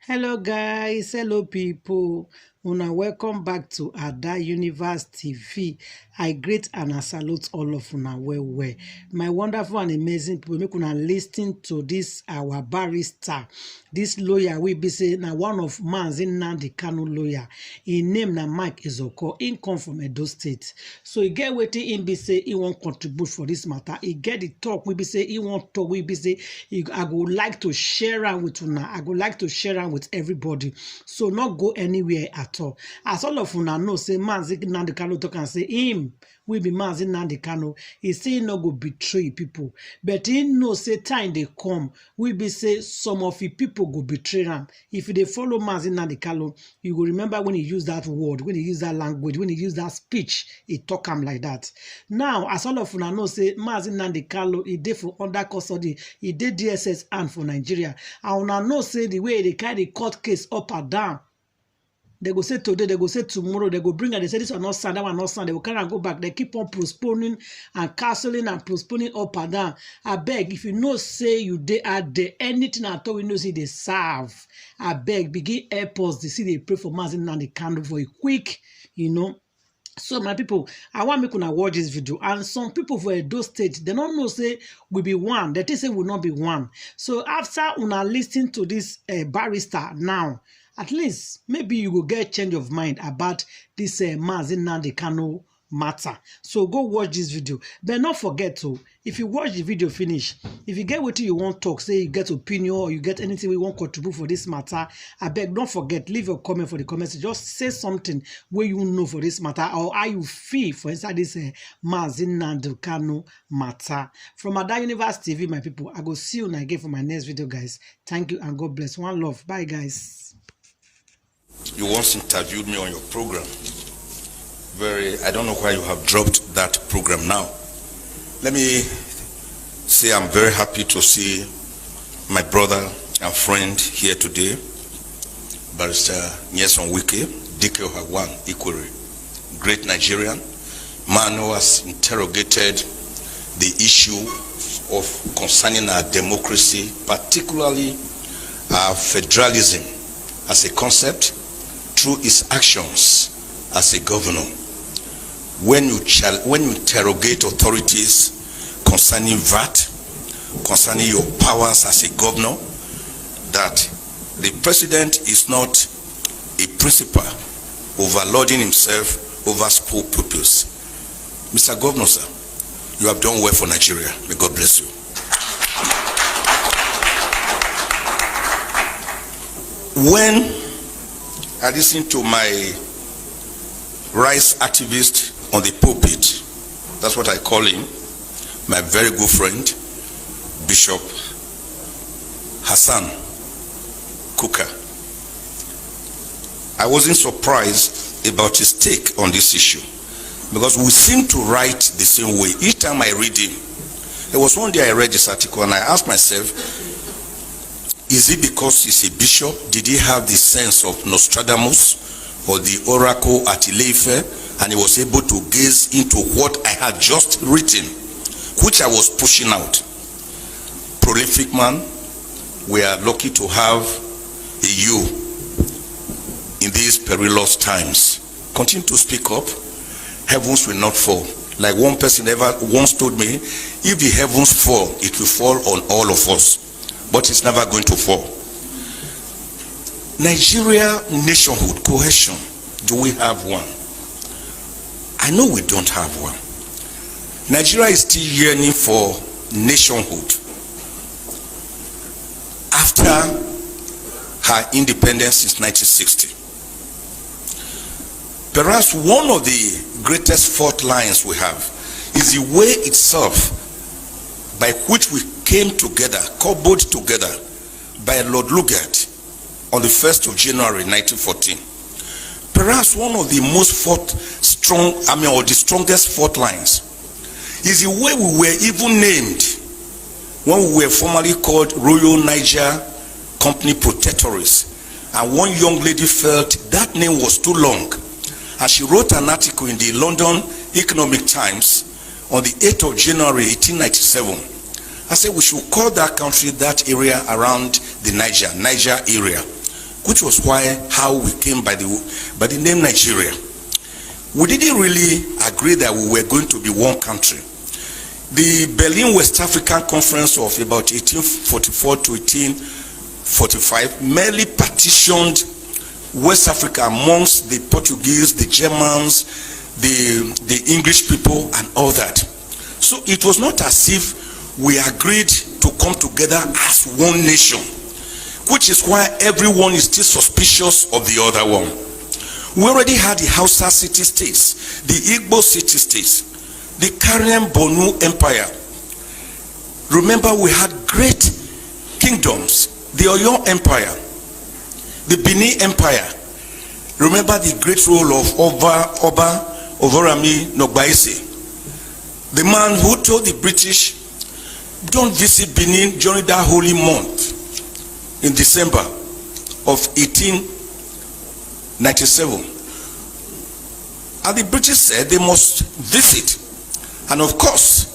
Hello guys, hello people. Una welcome back to Ada Universe TV. I greet and I salute all of una well. My wonderful and amazing people, make una listen to this our barrister. This lawyer we be say na one of man's Nnamdi Kanu lawyer. His name na Mike Etiko. He come from Edo State. So he get wetin him be say he won't contribute for this matter. He get the talk we be say he won't talk we be say I go like to share am with una. I go like to share am with everybody. So not go anywhere at all. As all of una know, say Mazi Nnamdi Kanu talk and say him we be Mazi Nnamdi Kanu. He say he no go betray people, but he know say time they come. We be say some of the people go betray him. If they follow Mazi Nnamdi Kanu, you go remember when he used that word, when he used that language, when he used that speech, he talk him like that. Now, as all of una know, say Mazi Nnamdi Kanu, he did for under custody, he did DSS and for Nigeria. And una know say the way they carry the court case up and down. They go say today, they go say tomorrow, they go bring and they say this one not sound, that one not sound. They will kind of go back. They keep on postponing and cancelling and postponing up and down. I beg, if you know say you they are there, anything at all, you know say they serve. I beg, begin airports, they see they pray for Mazi Nnamdi Kanu for a quick, So my people, I want make una watch this video. And some people for Edo State, they don't know say we be one. They say will not be one. So after una listen to this barrister now, at least maybe you will get change of mind about this Mazi Nnamdi Kanu matter. So go watch this video. But not forget to, if you watch the video finish, if you get what you want to talk, say you get opinion or you get anything we want to contribute for this matter, I beg don't forget, leave your comment for the comments. Just say something where you know for this matter or how you feel for inside this Mazi Nnamdi Kanu matter. From Ada Universe TV, my people, I go see you again for my next video, guys. Thank you and God bless. One love. Bye, guys. You once interviewed me on your program. I don't know why you have dropped that program now. Let me say I'm very happy to see my brother and friend here today, Barrister Nyesom Wike, Dike Hawan Ikwere, great Nigerian, man who has interrogated the issue of concerning our democracy, particularly our federalism as a concept, through his actions as a governor. When you interrogate authorities concerning VAT, concerning your powers as a governor, that the president is not a principal overloading himself over school pupils. Mr. Governor, sir, you have done well for Nigeria. May God bless you. When I listened to my rights activist on the pulpit, that's what I call him, my very good friend, Bishop Hassan Kuka. I wasn't surprised about his take on this issue because we seem to write the same way. Each time I read him, there was one day I read this article and I asked myself, is it because he's a bishop? Did he have the sense of Nostradamus or the oracle at Ileife, and he was able to gaze into what I had just written, which I was pushing out? Prolific man, we are lucky to have a you in these perilous times. Continue to speak up. Heavens will not fall. Like one person ever once told me, if the heavens fall, it will fall on all of us. But it's never going to fall. Nigeria nationhood, cohesion, do we have one? I know we don't have one. Nigeria is still yearning for nationhood after her independence since 1960. Perhaps one of the greatest fault lines we have is the way itself by which we came together, cobbled together by Lord Lugard on the 1st of January 1914. Perhaps one of the most the strongest fault lines is the way we were even named when we were formerly called Royal Niger Company Protectorates. And one young lady felt that name was too long. And she wrote an article in the London Economic Times on the 8th of January 1897. I said we should call that country, that area around the Niger area, which was how we came by the name Nigeria. We didn't really agree that we were going to be one country. The Berlin West African Conference of about 1844 to 1845 merely partitioned West Africa amongst the Portuguese, the Germans, the English people, and all that. So it was not as if we agreed to come together as one nation, which is why everyone is still suspicious of the other one. We already had the Hausa city-states, the Igbo city-states, the Karian Bonu Empire. Remember, we had great kingdoms, the Oyo Empire, the Benin Empire. Remember the great role of Oba Ovorami Nogbaise, the man who told the British, don't visit Benin during that holy month in December of 1897. And the British said they must visit. And of course,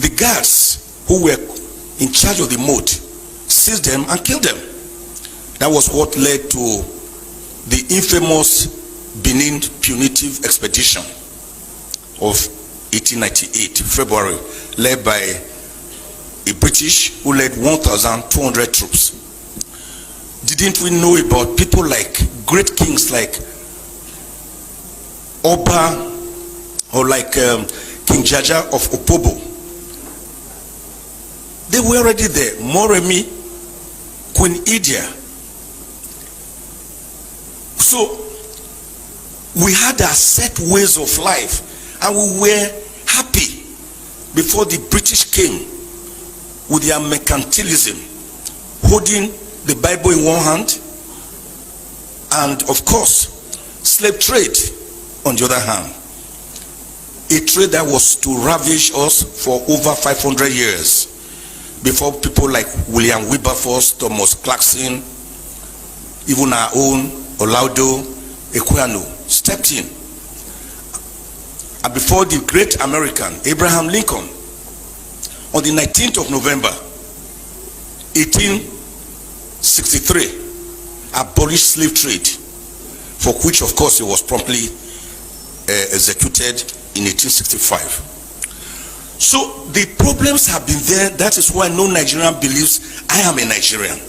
the guards who were in charge of the moat seized them and killed them. That was what led to the infamous Benin punitive expedition of 1898, February, led by a British who led 1,200 troops. Didn't we know about people like great kings like Oba or like King Jaja of Opobo? They were already there. Moremi, Queen Idia. So we had our set ways of life, and we were happy before the British came with their mercantilism, holding the Bible in one hand, and of course, slave trade on the other hand. A trade that was to ravage us for over 500 years before people like William Wilberforce, Thomas Clarkson, even our own Olaudo Equiano stepped in. And before the great American, Abraham Lincoln, on the 19th of November, 1863, abolished slave trade, for which, of course, he was promptly executed in 1865. So the problems have been there. That is why no Nigerian believes I am a Nigerian.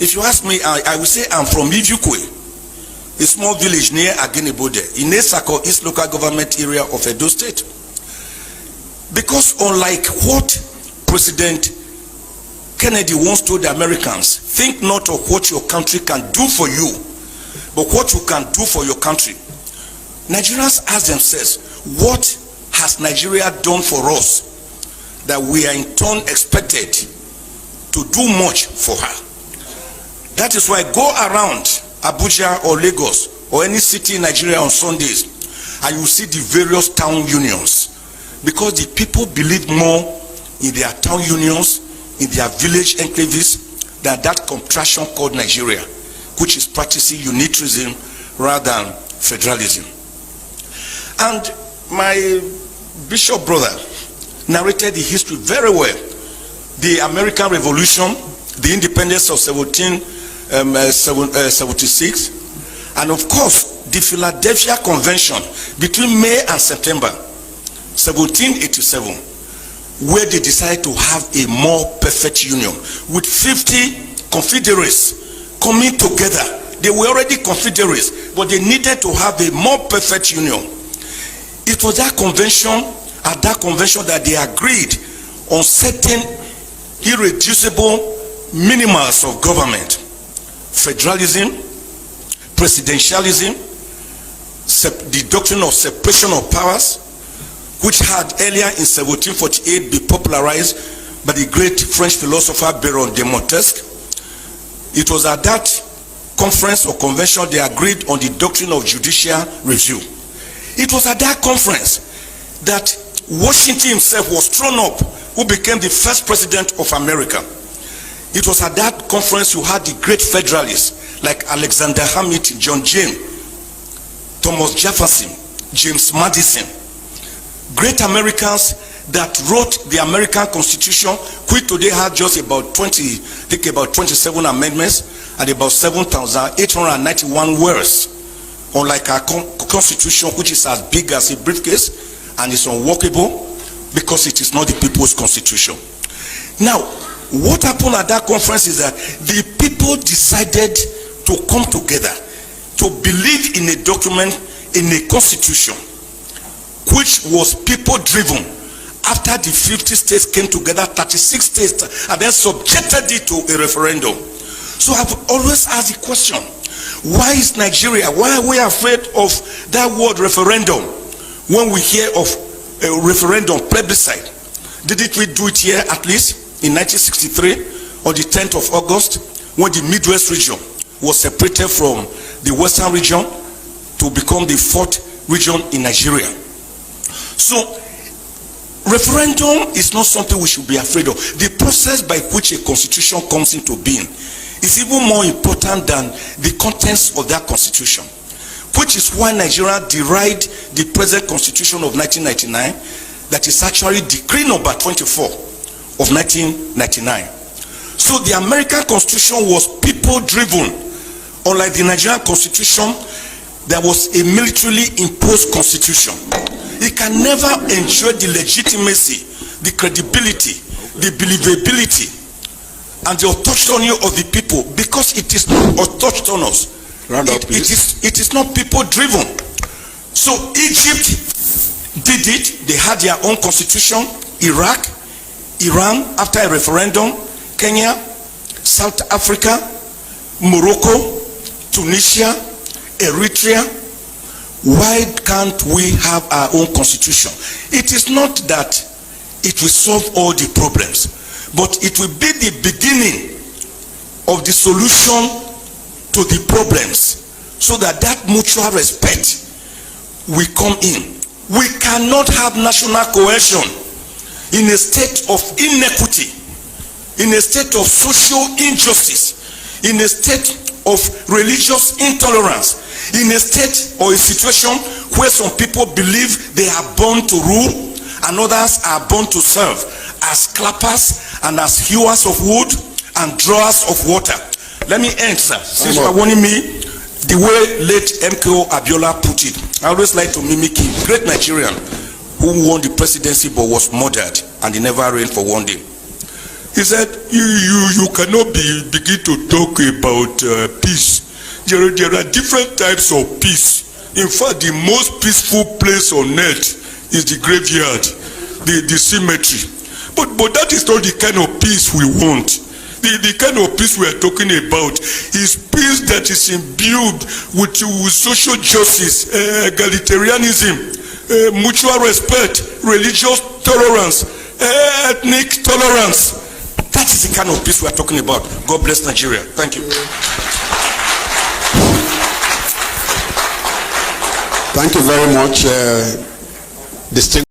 If you ask me, I will say I'm from Ivukwe, a small village near Agenibode, in Esako, East Local Government Area of Edo State. Because unlike what President Kennedy once told the Americans, think not of what your country can do for you, but what you can do for your country. Nigerians ask themselves, what has Nigeria done for us that we are in turn expected to do much for her? That is why go around Abuja or Lagos or any city in Nigeria on Sundays and you see the various town unions, because the people believe more in their town unions, in their village enclaves, than that contraction called Nigeria, which is practicing unitarism rather than federalism. And my bishop brother narrated the history very well. The American Revolution, the independence of 1776, and of course the Philadelphia Convention between May and September 1787, where they decided to have a more perfect union with 50 confederates coming together. They were already confederates, but they needed to have a more perfect union. It was that convention, at that convention, that they agreed on certain irreducible minimums of government: federalism, presidentialism, the doctrine of separation of powers, which had earlier in 1748 been popularized by the great French philosopher Baron de Montesquieu. It was at that conference or convention they agreed on the doctrine of judicial review. It was at that conference that Washington himself was thrown up, who became the first president of America. It was at that conference you had the great federalists like Alexander Hamilton, John James, Thomas Jefferson, James Madison, great Americans that wrote the American Constitution, which today has just about 27 amendments and about 7,891 words. Unlike our constitution, which is as big as a briefcase and is unworkable because it is not the people's constitution. Now, what happened at that conference is that the people decided to come together to believe in a document, in a constitution, which was people driven. After the 50 states came together, 36 states, and then subjected it to a referendum. So I've always asked the question, why is Nigeria, why are we afraid of that word referendum when we hear of a referendum, plebiscite? Didn't we do it here at least in 1963 on the 10th of August when the Midwest region was separated from the Western region to become the 4th region in Nigeria? So referendum is not something we should be afraid of. The process by which a constitution comes into being is even more important than the contents of that constitution, which is why Nigeria derived the present constitution of 1999, that is actually decree number 24 of 1999. So the American constitution was people driven, unlike the Nigerian constitution that was a militarily imposed constitution. It can never ensure the legitimacy, the credibility, the believability, and the autonomy of the people, because it is not autonomous. It is not people driven. So Egypt did it. They had their own constitution. Iraq, Iran after a referendum, Kenya, South Africa, Morocco, Tunisia, Eritrea. Why can't we have our own constitution? It is not that it will solve all the problems, but it will be the beginning of the solution to the problems, so that mutual respect will come in. We cannot have national cohesion in a state of inequity, in a state of social injustice, in a state of religious intolerance, in a state or a situation where some people believe they are born to rule and others are born to serve as clappers and as hewers of wood and drawers of water. Let me end, sir. Since you are warning me, the way late MKO Abiola put it, I always like to mimic him. Great Nigerian who won the presidency but was murdered and he never reigned for one day. He said, you cannot begin to talk about peace. There are different types of peace. In fact, the most peaceful place on earth is the graveyard, the cemetery. But that is not the kind of peace we want. The kind of peace we are talking about is peace that is imbued with social justice, egalitarianism, mutual respect, religious tolerance, ethnic tolerance. That is the kind of peace we are talking about. God bless Nigeria. Thank you. Thank you very much, distinguished